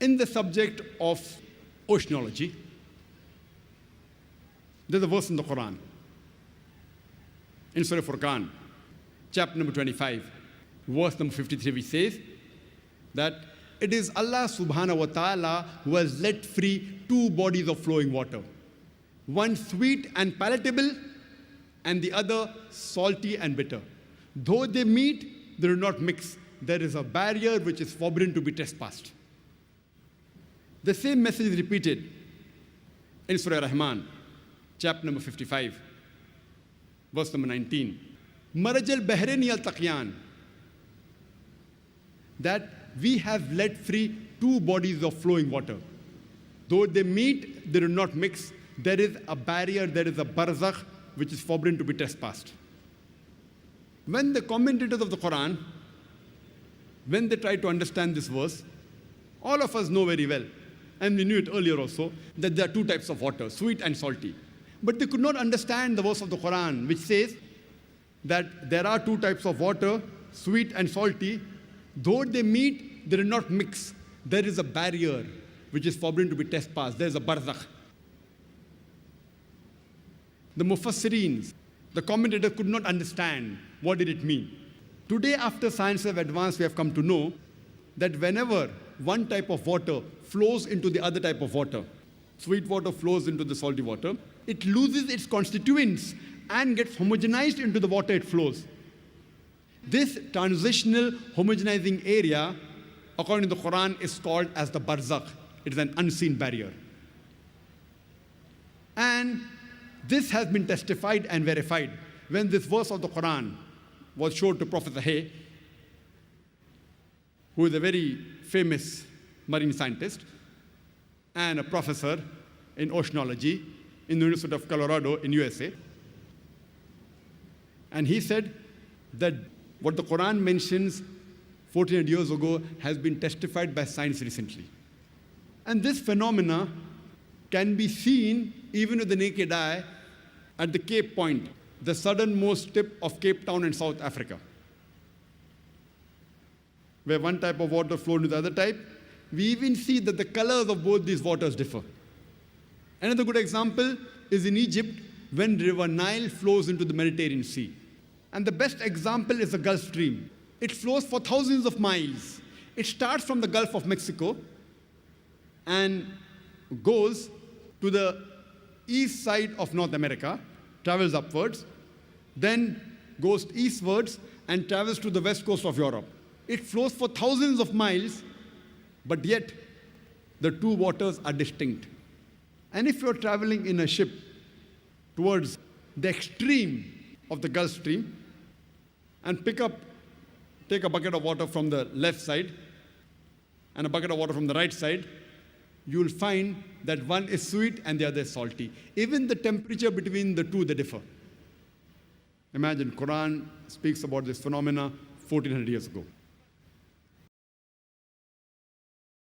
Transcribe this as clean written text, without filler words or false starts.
In the subject of oceanology, there's a verse in the Quran, in Surah Furqan, chapter number 25, verse number 53, which says that it is Allah subhanahu wa ta'ala who has let free two bodies of flowing water, one sweet and palatable, and the other salty and bitter. Though they meet, they do not mix. There is a barrier which is forbidden to be trespassed. The same message is repeated in Surah Rahman, chapter number 55, verse number 19. Maraj al-Bahrain yaltaqiyan, that we have let free two bodies of flowing water. Though they meet, they do not mix. There is a barrier, there is a barzakh, which is forbidden to be trespassed. When the commentators of the Quran, when they try to understand this verse, all of us know very well, and we knew it earlier also, that there are two types of water, sweet and salty. But they could not understand the verse of the Quran, which says that there are two types of water, sweet and salty. Though they meet, they do not mix. There is a barrier which is forbidden to be trespassed. There is a barzakh. The Mufassireens, the commentators could not understand what did it mean. Today, after science have advanced, we have come to know that whenever one type of water flows into the other type of water, sweet water flows into the salty water, it loses its constituents and gets homogenized into the water it flows. This transitional homogenizing area, according to the Quran, is called as the barzakh. It is an unseen barrier. And this has been testified and verified when this verse of the Quran was shown to Professor Hay, who is a very famous marine scientist and a professor in oceanology in the University of Colorado in USA. And he said that what the Quran mentions 1400 years ago has been testified by science recently. And this phenomena can be seen even with the naked eye at the Cape Point, the southernmost tip of Cape Town in South Africa, where one type of water flows into the other type. We even see that the colors of both these waters differ. Another good example is in Egypt, when River Nile flows into the Mediterranean Sea. And the best example is the Gulf Stream. It flows for thousands of miles. It starts from the Gulf of Mexico and goes to the east side of North America, travels upwards, then goes eastwards and travels to the west coast of Europe. It flows for thousands of miles, but yet the two waters are distinct. And if you're traveling in a ship towards the extreme of the Gulf Stream and take a bucket of water from the left side and a bucket of water from the right side, you will find that one is sweet and the other is salty. Even the temperature between the two, they differ. Imagine, Quran speaks about this phenomena 1400 years ago.